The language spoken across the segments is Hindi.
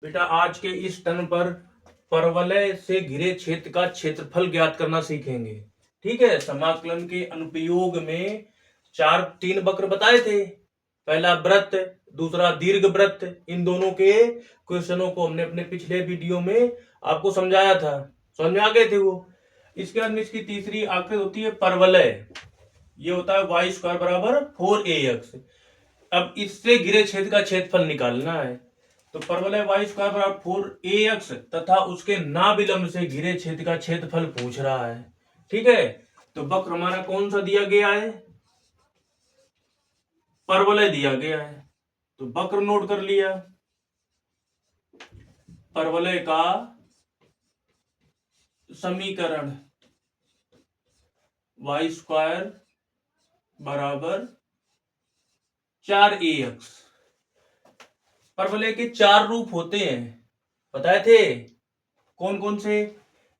बेटा आज के इस टर्न पर परवलय से घिरे क्षेत्र का क्षेत्रफल ज्ञात करना सीखेंगे। ठीक है, समाकलन के अनुप्रयोग में तीन वक्र बताए थे। पहला वृत्त, दूसरा दीर्घ वृत्त। इन दोनों के क्वेश्चनों को हमने अपने पिछले वीडियो में आपको समझाया था, समझ में आ गए थे वो। इसके बाद में इसकी तीसरी आकृति होती है परवलय। ये होता है वाई स्क्वायर बराबर 4ax। अब इससे घिरे क्षेत्र का क्षेत्रफल निकालना है। तो परवलय वाई स्क्वायर बराबर 4ax तथा उसके नाभिलंब से घिरे क्षेत्र का क्षेत्रफल पूछ रहा है। ठीक है, तो वक्र हमारा कौन सा दिया गया है? परवलय दिया गया है। तो वक्र नोट कर लिया। परवलय का समीकरण वाई स्क्वायर बराबर 4ax। परवलय के चार रूप होते हैं, बताए थे। कौन कौन से?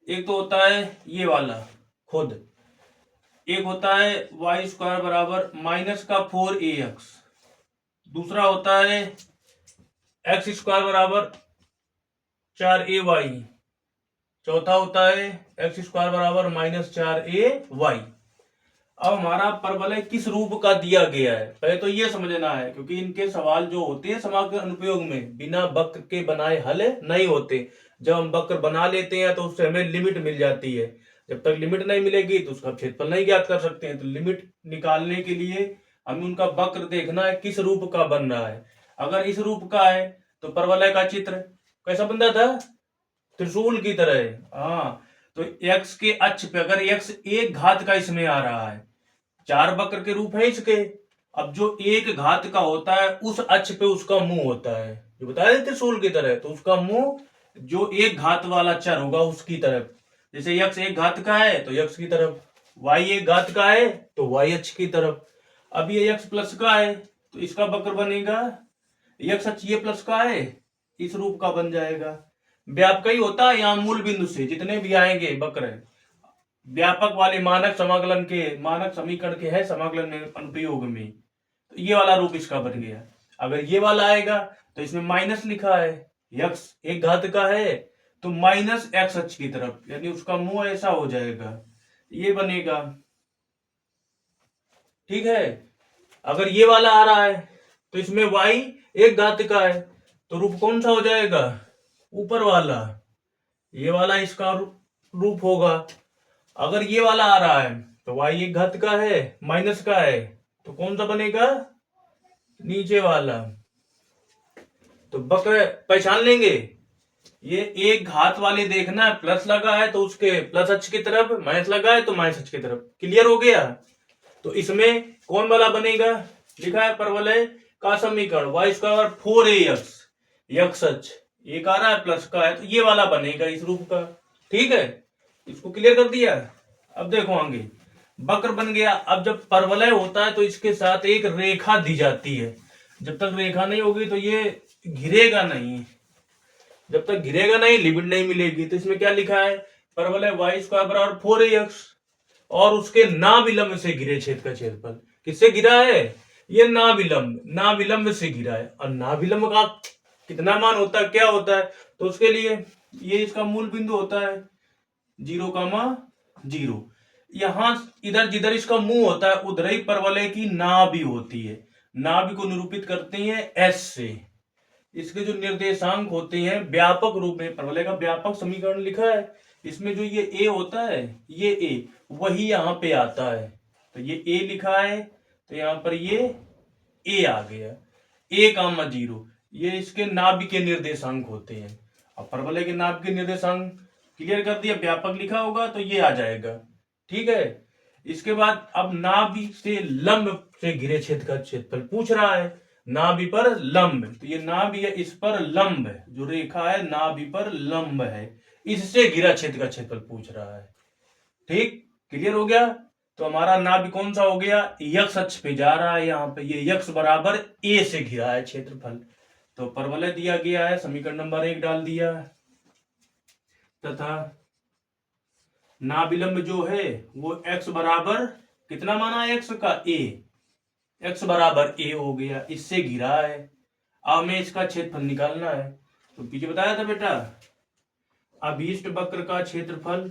एक तो होता है ये वाला खुद, एक होता है वाई स्क्वायर बराबर -4ax, दूसरा होता है एक्स स्क्वायर बराबर 4ay, चौथा होता है एक्स स्क्वायर बराबर -4ay। अब हमारा परवलय किस रूप का दिया गया है पहले तो ये समझना है, क्योंकि इनके सवाल जो होते हैं समाकलन अनुप्रयोग में बिना वक्र के बनाए हल नहीं होते। जब हम वक्र बना लेते हैं तो उससे हमें लिमिट मिल जाती है। जब तक लिमिट नहीं मिलेगी तो उसका क्षेत्रफल नहीं ज्ञात कर सकते हैं। तो लिमिट निकालने के लिए हमें उनका वक्र देखना है किस रूप का बन रहा है। अगर इस रूप का है तो परवलय का चित्र कैसा बनता था? त्रिशूल की तरह है। हाँ, तो x के अक्ष पे अगर x एक घात का इसमें आ रहा है, चार वक्र के रूप है इसके। अब जो एक घात का होता है उस अक्ष पे उसका मुंह होता है, जो बताया थे त्रिशूल की तरह। तो उसका मुंह जो एक घात वाला चर होगा उसकी तरफ। जैसे x एक घात का है तो x की तरफ, y एक घात का है तो y अक्ष की तरफ। अब ये x प्लस का है तो इसका वक्र बनेगा, x अक्ष ये प्लस का है इस रूप का बन जाएगा। व्यापक ही होता है यहाँ मूल बिंदु से जितने भी आएंगे वक्र व्यापक वाले मानक समाकलन के, मानक समीकरण के है समाकलन में अनुप्रयोग में। तो ये वाला रूप इसका बन गया। अगर ये वाला आएगा तो इसमें माइनस लिखा है, x एक घात का है तो माइनस एक्स अक्ष की तरफ, यानी उसका मुंह ऐसा हो जाएगा, ये बनेगा। ठीक है, अगर ये वाला आ रहा है तो इसमें y एक घात का है तो रूप कौन सा हो जाएगा? ऊपर वाला, ये वाला इसका रूप होगा। अगर ये वाला आ रहा है तो y एक घात का है माइनस का है तो कौन सा बनेगा? नीचे वाला। तो वक्र पहचान लेंगे। ये एक घात वाले देखना है, प्लस लगा है तो उसके प्लस अक्ष की तरफ, माइनस लगा है तो माइनस अक्ष की तरफ। क्लियर हो गया? तो इसमें कौन वाला बनेगा? लिखा है परवलय का समीकरण वाई स्क्वायर 4ax, x अक्ष एक आ रहा है प्लस का है तो ये वाला बनेगा इस रूप का। ठीक है, इसको क्लियर कर दिया। अब देखो आगे, वक्र बन गया। अब जब परवलय होता है तो इसके साथ एक रेखा दी जाती है। जब तक रेखा नहीं होगी तो ये घिरेगा नहीं, जब तक घिरेगा नहीं लिमिट नहीं मिलेगी। तो इसमें क्या लिखा है? परवलय वाई स्क्वायर बराबर 4ax और उसके नाभिलंब से घिरे क्षेत्र का क्षेत्रफल। किससे घिरा है? ये नाभिलंब से घिरा है। और नाभिलंब का कितना मान होता है, क्या होता है? तो उसके लिए ये इसका मूल बिंदु होता है 0,0। यहां इधर जिधर इसका मुंह होता है उधर ही परवलय की नाभि होती है। नाभि को निरूपित करते हैं S से। इसके जो निर्देशांक होते हैं व्यापक रूप में, परवलय का व्यापक समीकरण लिखा है। इसमें जो ये A होता है, ये A वही यहाँ पे आता है। तो ये A लिखा है तो यहाँ पर ये A आ गया, 1,0। ये इसके नाभि के निर्देशांक होते हैं। अब परवलय के नाभि के निर्देशांक क्लियर कर दिया, व्यापक लिखा होगा तो ये आ जाएगा। ठीक है, इसके बाद अब नाभि से लंब से घिरे क्षेत्र का क्षेत्रफल पूछ रहा है। नाभि पर लंब, तो ये नाभि है इस पर लंब है, जो रेखा है नाभि पर लंब है, इससे घिरा क्षेत्र का क्षेत्रफल पूछ रहा है। ठीक, क्लियर हो गया? तो हमारा नाभि कौन सा हो गया? यक्ष अक्ष पे जा रहा है। यहाँ पे ये यक्ष बराबर a से घिरा है क्षेत्रफल। तो परवलय दिया गया है, समीकरण नंबर 1 डाल दिया तथा नाभिलंब जो है वो x बराबर कितना माना है? x का a, x बराबर a हो गया, इससे घिरा है। अब हमें इसका क्षेत्रफल निकालना है। तो पीछे बताया था बेटा, अभीष्ट वक्र का क्षेत्रफल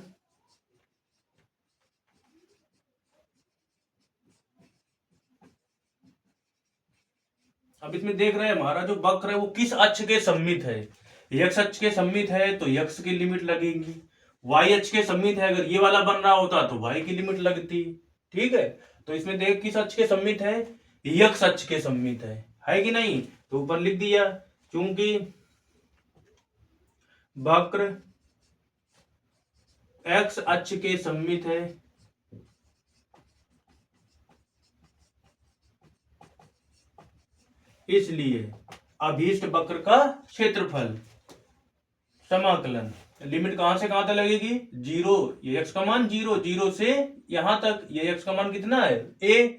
अब इसमें देख रहे हैं हमारा जो वक्र है वो किस अक्ष के सम्मित है। x अक्ष के सम्मित है तो x की लिमिट लगेगी, y अक्ष के सम्मित है, अगर ये वाला बन रहा होता तो y की लिमिट लगती। ठीक है, तो इसमें देख किस अक्ष के सम्मित है, x अक्ष के सम्मित है कि नहीं। तो ऊपर लिख दिया, क्योंकि वक्र x अक्ष के सम्मित है इसलिए अभीष्ट वक्र का क्षेत्रफल समाकलन लिमिट कहां से कहां तक लगेगी, 0, ये x का मान 0, 0 से यहां तक, ये x का मान कितना है a,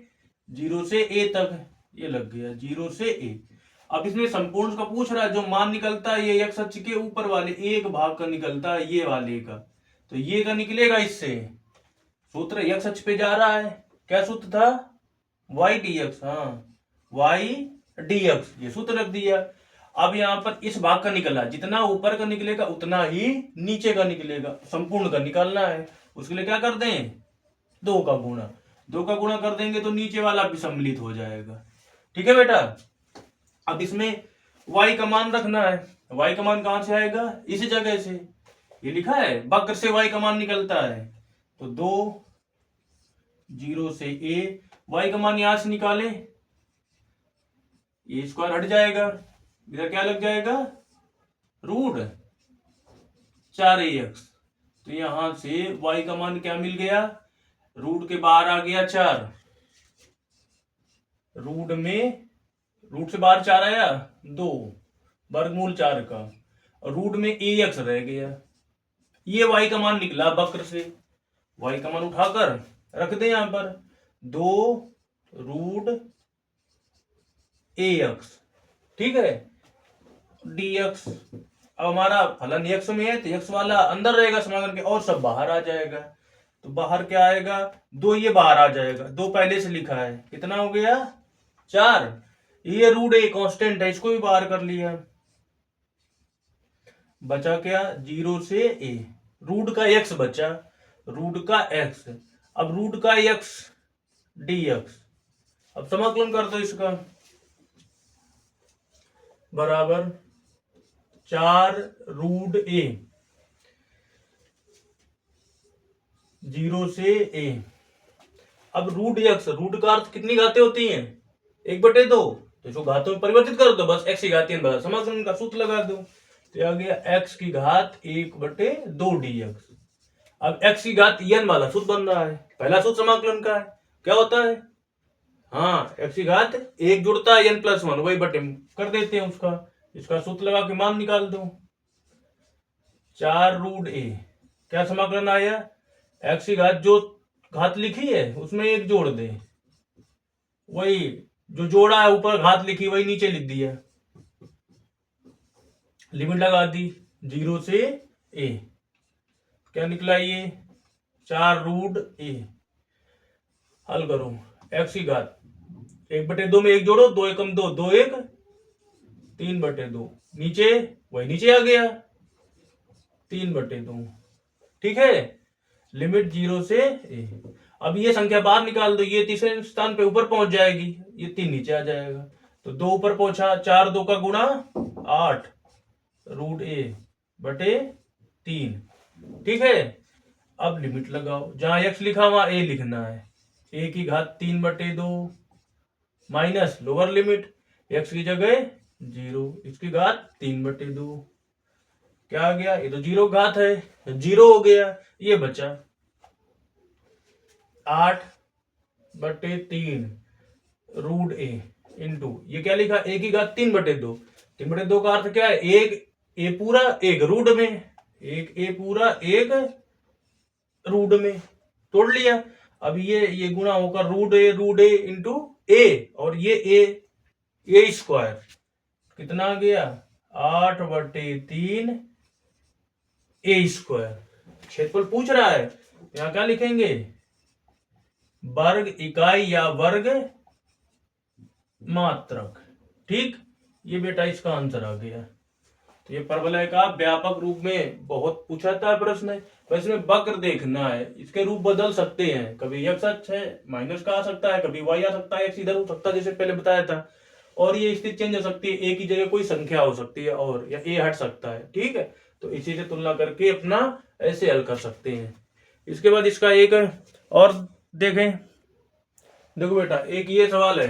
0 से a तक, ये लग गया 0 से a। अब इसमें संपूर्ण का पूछ रहा है, जो मान निकलता है ये x अक्ष के ऊपर वाले एक भाग का निकलता है ये वाले का, तो ये का निकलेगा इससे। सूत्र x अक्ष पे जा रहा है, क्या सूत्र था, y dx, हाँ y dx, ये सूत्र रख दिया। अब यहाँ पर इस भाग का निकला, जितना ऊपर का निकलेगा उतना ही नीचे का निकलेगा, संपूर्ण का निकालना है। उसके लिए क्या कर दें, 2 का गुणा, 2 का गुणा कर देंगे तो नीचे वाला भी सम्मिलित हो जाएगा। ठीक है बेटा, अब इसमें y का मान रखना है, y का मान कहां से आएगा, इस जगह से, ये लिखा है वक्र से y का मान निकलता है, तो 2, 0 से a, y का मान यहां से निकाले, ये स्क्वायर हट जाएगा, इधर क्या लग जाएगा, रूट 4ax, तो यहां से y का मान क्या मिल गया, रूट के बाहर आ गया 4, रूट से बाहर 4 आया 2, वर्गमूल 4 का, और रूट में ax रह गया, ये y का मान निकला वक्र से। y का मान उठाकर रख दे यहां पर, 2 रूट ax, ठीक है, dx। अब हमारा फलन x में है तो x वाला अंदर रहेगा समाकलन के, और सब बाहर आ जाएगा, तो बाहर क्या आएगा, 2, ये बाहर आ जाएगा, 2 पहले से लिखा है, कितना हो गया 4, ये रूट a कांस्टेंट है, इसको भी बाहर कर लिया, बचा क्या 0 से a, रूट का x बचा, रूट का x, अब रूट का x dx, अब समाकलन कर दो इसका, बराबर 4 रूट a, 0 से a। अब रूट x, रूट का अर्थ कितनी घातें होती हैं, 1/2, तो इसको घातों में परिवर्तित कर दो, बस x की घात n बराबर समाकलन का सूत्र लगा दो, तो आ गया x की घात 1/2 dx। अब x की घात n वाला सूत्र बन रहा है, पहला सूत्र समाकलन का है, क्या होता है, हाँ x की घात 1 जुड़ता है n+1, वही बटे कर देते हैं उसका, इसका सूत्र लगा के मान निकाल दो, 4 रूट a, क्या समाकलन आया, x की घात जो घात लिखी है उसमें 1 जोड़ दे, वही जो जोड़ा है ऊपर घात लिखी वही नीचे लिख दिया, लिमिट लगा दी 0 से a, क्या निकला ये 4 रूट a। हल करो, x की घात 1/2 में 1 जोड़ो, 2 एकम 2, 2 1, 3/2, नीचे वही नीचे आ गया 3/2, ठीक है, लिमिट 0 से a। अब ये संख्या बाहर निकाल दो, ये तीसरे स्थान पे ऊपर पहुंच जाएगी, ये 3 नीचे आ जाएगा, तो 2 ऊपर पहुंचा, 4 2 का गुणा 8 रूट a बटे 3, ठीक है। अब लिमिट लगाओ, जहां x लिखा वहां a लिखना है, a की घात 3/2 माइनस लोअर लिमिट, x की जगह 0, इसकी घात 3/2, क्या आ गया, ये तो 0 घात है, 0 हो गया, ये बचा 8/3 रूट a इंटू, ये क्या लिखा, a की घात 3/2, 3/2 का अर्थ क्या है, एक a पूरा एक रूट में, एक a पूरा एक रूट में, तोड़ लिया। अब ये गुणा होकर रूट a इंटू a, और ये a स्क्वायर कितना आ गया 8/3 a स्क्वायर। क्षेत्रफल पूछ रहा है, यहां क्या लिखेंगे, वर्ग इकाई या वर्ग मात्रक, ठीक, ये बेटा इसका आंसर आ गया। तो ये परवलय का व्यापक रूप में बहुत पूछा था प्रश्न है। बस इसमें वक्र देखना है, इसके रूप बदल सकते हैं, कभी x अक्ष है माइनस का आ सकता है, कभी y आ सकता है, x इधर हो सकता है जैसे पहले बताया था, और ये स्थिति चेंज हो सकती है, ए की जगह कोई संख्या हो सकती है और या ए हट सकता है। ठीक है, तो इसी से तुलना करके अपना ऐसे हल कर सकते हैं। इसके बाद इसका एक और देखें, देखो बेटा एक ये सवाल है,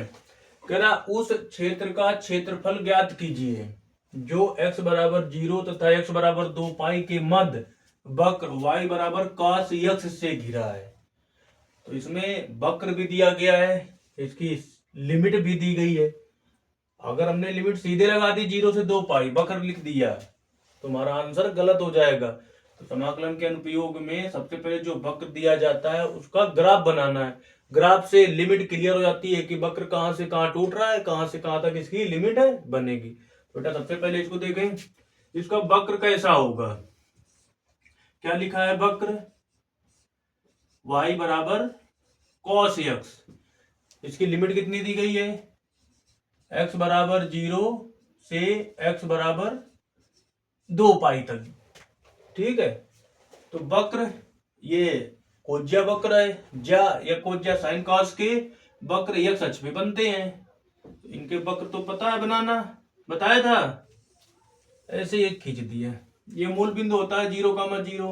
कह रहा उस क्षेत्र का क्षेत्रफल ज्ञात कीजिए जो x बराबर 0 तथा x बराबर 2 पाई के मध्य वक्र y बराबर cos x से घिरा है। तो इसमें वक्र भी दिया गया है, इसकी लिमिट भी दी गई है। अगर हमने लिमिट सीधे लगा दी 0 से 2 पाई, वक्र लिख दिया, तो हमारा आंसर गलत हो जाएगा। तो समाकलन के अनुप्रयोग में सबसे पहले जो वक्र दिया जाता है उसका ग्राफ बनाना है। ग्राफ से लिमिट क्लियर हो जाती है कि वक्र कहां से कहां टूट रहा है, कहां से कहां तक इसकी लिमिट है बनेगी। बेटा सबसे पहले इसको देखें, इसका वक्र कैसा होगा, क्या लिखा है वक्र y बराबर cos x, इसकी लिमिट कितनी दी गई है, x बराबर 0 से x बराबर 2 पाई तक। ठीक है, तो वक्र ये कोज्या वक्र है, ज्या या कोज्या साइन कॉस के वक्र x अक्ष पे बनते हैं। इनके वक्र तो पता है बनाना, बताया था, ऐसे एक खींच दिया। ये मूल बिंदु होता है 0,0।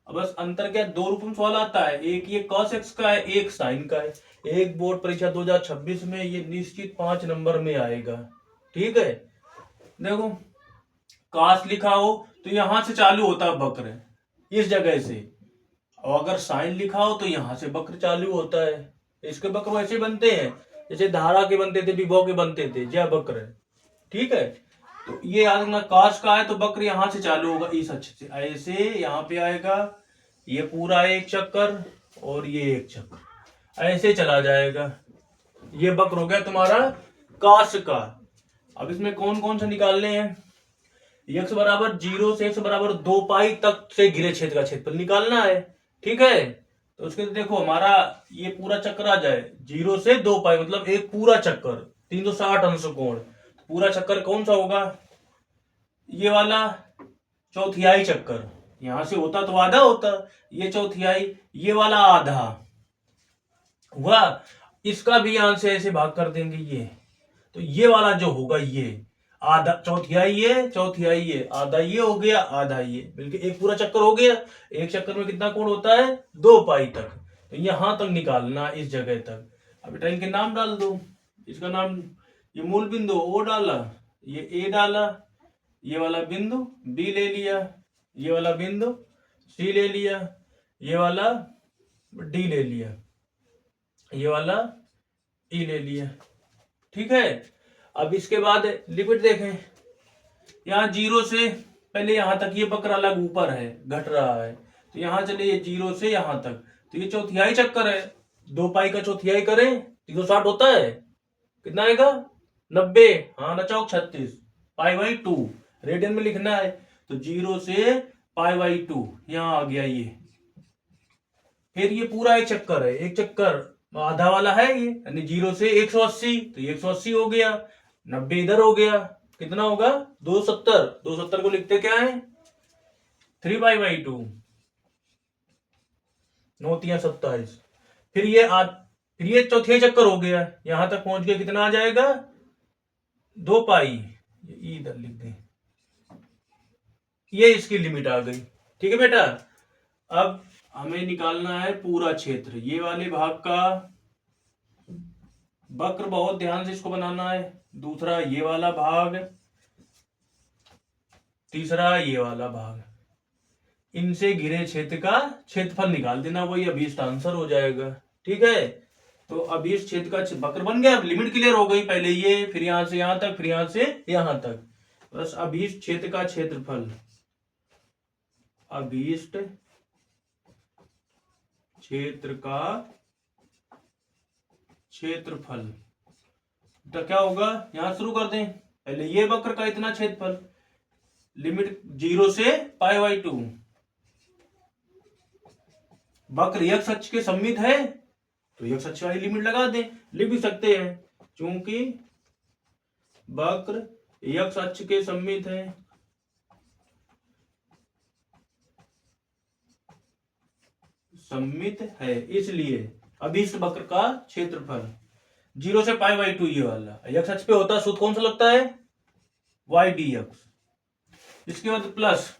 अब बस अंतर क्या, दो रूप में सवाल आता है, एक ये cos x का है, एक साइन का है। एक बोर्ड परीक्षा 2026 में ये निश्चित 5 नंबर में आएगा। ठीक है, देखो cos लिखा हो तो यहां से चालू होता है वक्र इस जगह से, और अगर साइन लिखा हो तो यहां से वक्र चालू होता है। इसके वक्र वैसे बनते हैं जैसे धारा के बनते थे, विभव के बनते थे, ज्या वक्र है। ठीक है, तो ये याद रखना cos का है तो वक्र यहां से चालू होगा इस अक्ष से, ऐसे यहाँ पे आएगा, ये पूरा एक चक्कर और ये एक चक्कर ऐसे चला जाएगा। ये वक्र हो गया तुम्हारा cos का। अब इसमें कौन कौन सा निकालने हैं, x बराबर 0 से x बराबर 2 पाई तक से घिरे क्षेत्र का क्षेत्रफल निकालना है। ठीक है, तो उसके देखो हमारा ये पूरा चक्कर आ जाए 0 से 2 पाई, मतलब एक पूरा चक्कर 360 अंश कोण। पूरा चक्कर कौन सा होगा, ये वाला चौथियाई चक्कर, यहां से होता तो आधा होता, ये चौथियाई, ये वाला आधा हुआ। इसका भी यहां से ऐसे भाग कर देंगे ये, तो ये वाला जो होगा ये आधा, चौथियाई ये, चौथियाई ये, आधा ये हो गया, आधा ये, मिलके एक पूरा चक्कर हो गया। एक चक्कर में कितना कोण होता है, 2 पाई तक, तो यहां तक निकालना इस जगह तक। अब बेटा इनके नाम डाल दो, इसका नाम, ये मूल बिंदु ओ डाला, ये ए डाला, ये वाला बिंदु बी ले लिया, ये वाला बिंदु सी ले लिया, ये वाला डी ले लिया, ये वाला ई ले लिया। ठीक है, अब इसके बाद लिमिट देखें, यहाँ 0 से पहले यहां तक ये वक्र अलग ऊपर है, घट रहा है, तो यहां चले ये 0 से यहां तक, तो ये चौथियाई चक्कर है, 2 पाई का चौथियाई करें 360 होता है, कितना आएगा 90, हाँ ना चौक 36, पाई/2 रेडियन में लिखना है, तो 0 से पाई/2 यहां आ गया ये। फिर ये पूरा एक चक्कर है, एक चक्कर आधा वाला है ये, यानी 0 से 180, तो ये 180 हो गया, 90 इधर हो गया, कितना होगा 270, 270 को लिखते क्या है 3पाई/2, 9×3=27। फिर ये चौथी चक्कर हो गया, यहां तक पहुंच गया, कितना आ जाएगा 2 पाई, ये इधर लिख दें, ये इसकी लिमिट आ गई। ठीक है बेटा, अब हमें निकालना है पूरा क्षेत्र, ये वाले भाग का वक्र बहुत ध्यान से इसको बनाना है, दूसरा ये वाला भाग, तीसरा ये वाला भाग, इनसे घिरे क्षेत्र का क्षेत्रफल निकाल देना, वही अभीष्ट आंसर हो जाएगा। ठीक है, तो अभीष्ट क्षेत्र का वक्र बन गया, अब लिमिट क्लियर हो गई, पहले ये, फिर यहां से यहां तक, फिर यहां से यहां तक, बस अभीष्ट क्षेत्र का क्षेत्रफल, अभीष्ट क्षेत्र का क्षेत्रफल, तो क्या होगा, यहां शुरू कर दें, पहले ये वक्र का इतना क्षेत्रफल, लिमिट 0 से पाई/2, वक्र x अक्ष के सममित है तो x अक्ष वाली लिमिट लगा दें, लिख भी सकते हैं, क्योंकि वक्र x अक्ष के सममित है, सममित है, इसलिए अभीष्ट वक्र का क्षेत्रफल 0 से π/2 ये वाला x अक्ष पे होता है, सूत्र कौन सा लगता है, y dx। इसके बाद प्लस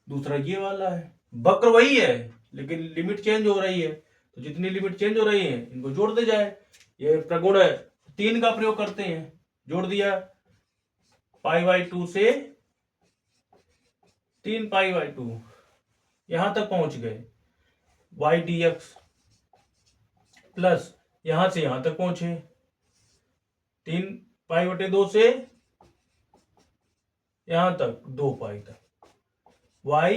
दूसरा ये वाला है, वक्र वही है लेकिन लिमिट चेंज हो रही है, तो जितनी लिमिट चेंज हो रही है इनको जोड़ दे जाए। ये प्रगुण 3 का प्रयोग करते हैं, जोड़ दिया, π/2 से 3π/2 यहां तक पहुंच गए, y dx प्लस यहां से यहां तक पहुंचे 3π/2 से यहां तक 2π तक, y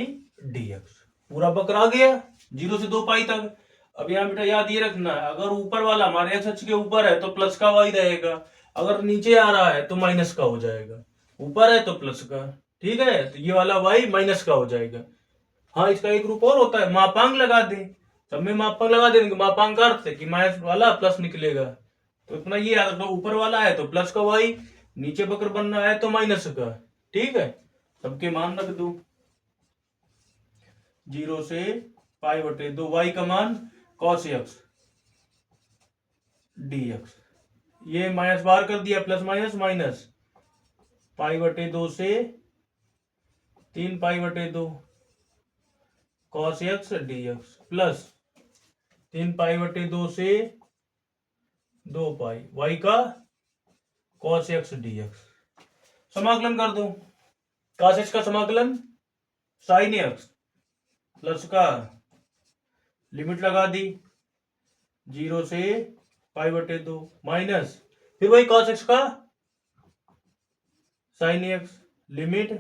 dx पूरा वक्र आ गया 0 से 2π तक। अब यहाँ बेटा याद ये रखना है, अगर ऊपर वाला हमारे x अक्ष के ऊपर है तो प्लस का y रहेगा, अगर नीचे आ रहा है तो माइनस का हो जाएगा, ऊपर है तो प्लस का, ठीक है, तो ये वाला y माइनस का हो जाएगा। हाँ, इसका एक रूप और होता है, मापांक लगा दे, सब में मापांक लगा देंगे, मापांक का अर्थ है कि माइनस वाला प्लस निकलेगा, तो इतना ये याद रखो, ऊपर वाला है तो प्लस का y, नीचे वक्र बनना है तो माइनस का, ठीक है, सबके मान रख दो, 0 से π/2 y का मान cos x dx, ये माइनस बाहर कर दिया, प्लस माइनस माइनस, π/2 से 3π/2 cos x dx प्लस 3π/2 से 2π y का cos x dx। समाकलन कर दो, cos x का समाकलन sin x प्लस का लिमिट लगा दी 0 से π/2 माइनस फिर वही cos x का sin x लिमिट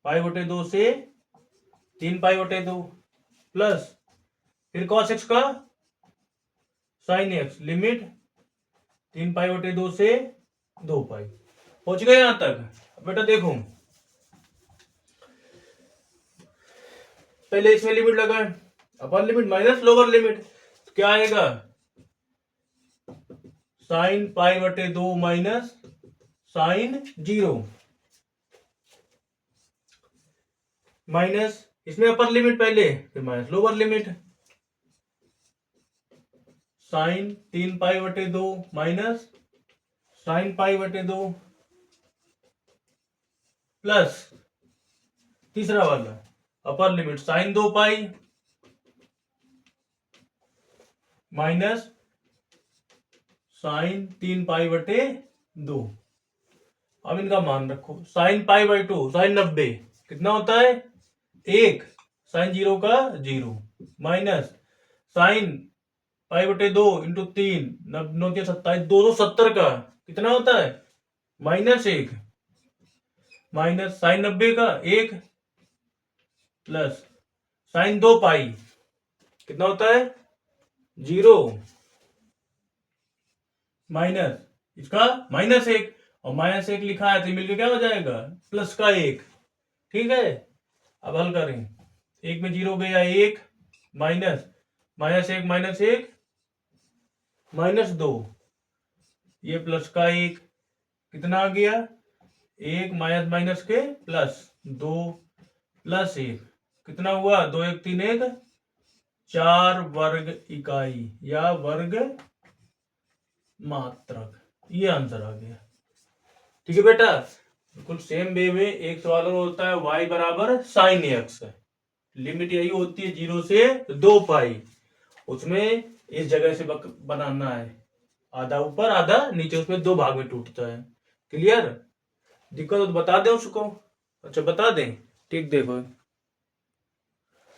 π/2 से 3π/2 प्लस फिर cos x का sin x लिमिट 3π/2 से 2π। पहुंच गए यहां तक। बेटा देखो, पहले इसमें लिमिट लगाए, अपर लिमिट माइनस लोअर लिमिट, तो क्या आएगा, sin π/2 माइनस sin 0 माइनस इसमें अपर लिमिट पहले फिर minus lower limit, sin 3π/2 minus sin π/2 plus तीसरा वाला upper limit sin 2π minus sin 3π/2। अब इनका मान रखो, sin π/2 sin 90 कितना होता है 1, sin 0 का 0 माइनस sin π/2 इंटू 3 9 के 27 270 का कितना होता है -1 माइनस sin 90 का 1 प्लस sin 2π कितना होता है 0 माइनस इसका -1 और -1 लिखा है तो मिलकर क्या हो जाएगा प्लस का 1, ठीक है। अब हल करें, 1 में 0 गया 1 माइनस -1 -1 -2, ये प्लस का 1 कितना आ गया 1 माइनस माइनस के प्लस 2 प्लस 1 कितना हुआ 2 1 3 1 4 वर्ग इकाई या वर्ग मात्रक, ये आंसर आ गया। ठीक है बेटा, बिल्कुल सेम वे में एक सवाल और होता है y बराबर sin x, लिमिट यही होती है 0 से 2π, उसमें इस जगह से बनाना है, आधा ऊपर आधा नीचे, उसमें 2 भाग में टूटता है। क्लियर, दिक्कत हो तो बता दें उसको, अच्छा बता दें, ठीक।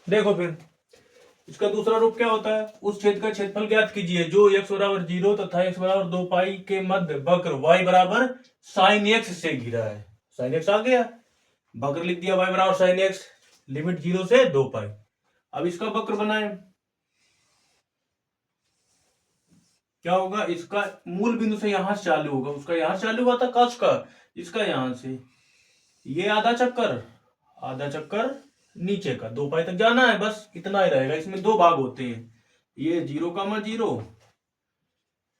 देखो फिर इसका दूसरा रूप क्या होता है, उस छेद का क्षेत्रफल ज्ञात कीजिए जो x बराबर 0 तथा x बराबर 2π के मध्य वक्र y बराबर sin x से घिरा है। sin x आ गया, वक्र लिख दिया y बराबर sin x, लिमिट 0 से 2π। अब इसका वक्र बनाए, क्या होगा, इसका मूल बिंदु से यहां से चालू होगा, उसका यहां से चालू हुआ था कस का, इसका यहां से ये आधा चक्कर नीचे का 2π तक जाना है, बस इतना ही रहेगा। इसमें 2 भाग होते हैं, ये 0,0,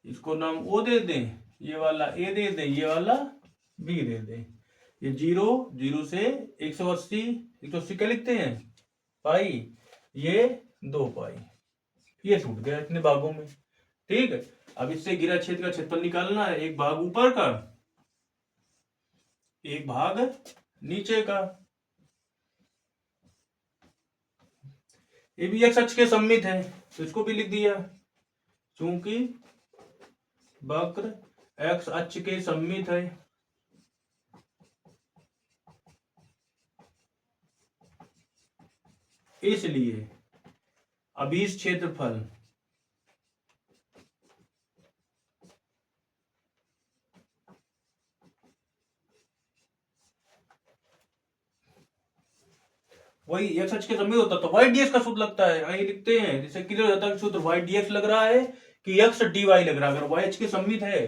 इसको नाम O दे दें, ये वाला A दे दें, ये वाला बी दे दे। ये 0 0 से 180 क्या लिखते हैं पाई, ये 2 पाई। ये छूट गया इतने भागों में। ठीक है, अब इससे घिरा छेद का क्षेत्रफल निकालना है, एक भाग ऊपर का एक भाग नीचे का। ये भी एक्स अक्ष के सममित है तो इसको भी लिख दिया, क्योंकि वक्र एक्स अक्ष के सममित है। इसलिए अभीष्ट क्षेत्रफल वही एक्स अक्ष के सममित होता तो वाई डीएक्स का सूत्र लगता है। आइए लिखते हैं, जैसे क्लियर हो जाता है सूत्र वाई डीएक्स लग रहा है कि एक्स डी वाई लग रहा है। अगर वाई अक्ष के सममित है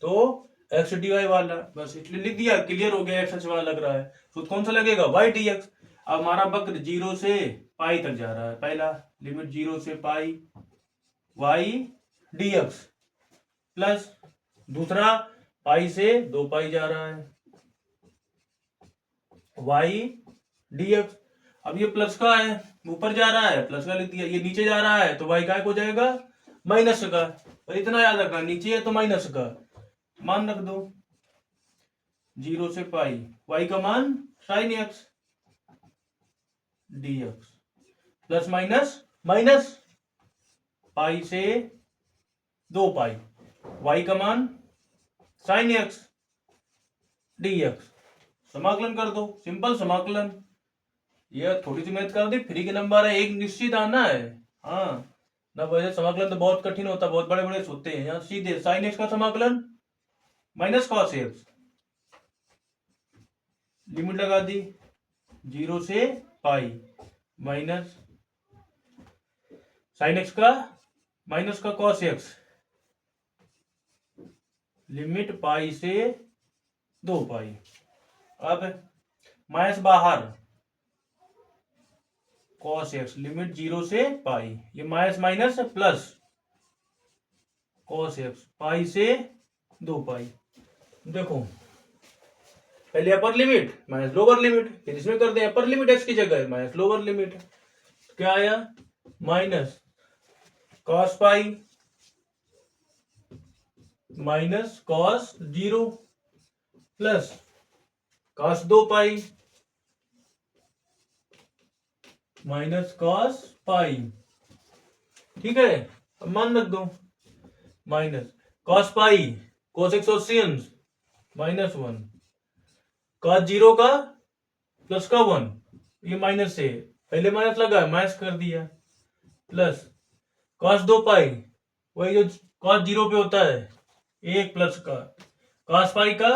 तो एक्स डी वाई वाला, बस इसलिए लिख दिया, क्लियर हो गया, एक्स अक्ष वाला लग रहा है। सूत्र कौन सा लगेगा, वाई डीएक्स। अब हमारा वक्र 0 से पाई तक जा रहा है, पहला लिमिट 0 से पाई वाई डीएक्स, प्लस दूसरा पाई से 2 पाई जा रहा है वाई डीएक्स। अब ये प्लस का है, ऊपर जा रहा है प्लस का लिख दिया, ये नीचे जा रहा है तो वाई का हो जाएगा माइनस का। और इतना याद रखना, नीचे है तो माइनस का मान रख दो। 0 से पाई वाई का मान sine x dx, plus minus minus pi से 2 पाई वाई का मान साइन एक्स डीएक्स। समाकलन कर दो, सिंपल समाकलन। यह थोड़ी सी मेहनत कर दी, फ्री के नंबर है, एक निश्चित आना है। हाँ ना, वैसे समाकलन तो बहुत कठिन होता है, बहुत बड़े बड़े होते हैं। यहाँ सीधे साइन एक्स का समाकलन माइनस कॉस एक्स, लिमिट लगा दी 0 से पाई माइनस साइन एक्स का माइनस का कॉस एक्स, लिमिट पाई से 2 पाई। अब माइनस बाहर कॉस एक्स, लिमिट 0 से पाई, ये minus minus plus cos x pi से 2 पाई। देखो पहले upper limit minus lower limit, फिर इसमें कर दे अपर लिमिट एक्स की जगह माइनस लोअर लिमिट, क्या आया minus cos pi minus cos 0 plus cos 2 pi minus cos pi. ठीक है, अब मान रख दो minus cos pi cos x minus 1, cos 0 का प्लस का 1, ये माइनस से पहले माइनस लगा माइनस कर दिया, प्लस कॉस 2 पाई वही जो कॉस 0 पे होता है 1 प्लस का कॉस पाई का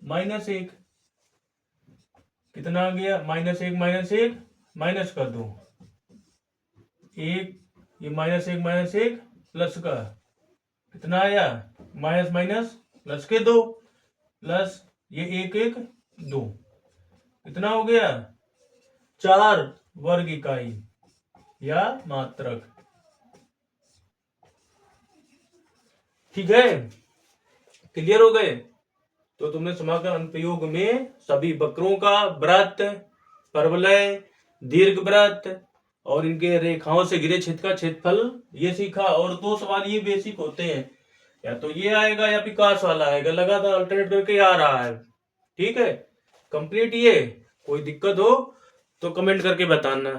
माइनस 1, कितना आ गया माइनस 1 माइनस कर दो 1, ये माइनस 1 प्लस का कितना आया माइनस माइनस प्लस के 2, प्लस ये 1 2, कितना हो गया 4 वर्ग इकाई या मात्रक। ठीक है, क्लियर हो गए। तो तुमने समाकलन अनुप्रयोग में सभी वक्रों का वृत्त, परवलय, दीर्घवृत्त और इनके रेखाओं से घिरे क्षेत्र का क्षेत्रफल ये सीखा। और 2 सवाल ये बेसिक होते हैं, या तो ये आएगा या विकास वाला आएगा, लगातार अल्टरनेट करके आ रहा है। ठीक है, कंप्लीट। ये कोई दिक्कत हो तो कमेंट करके बताना।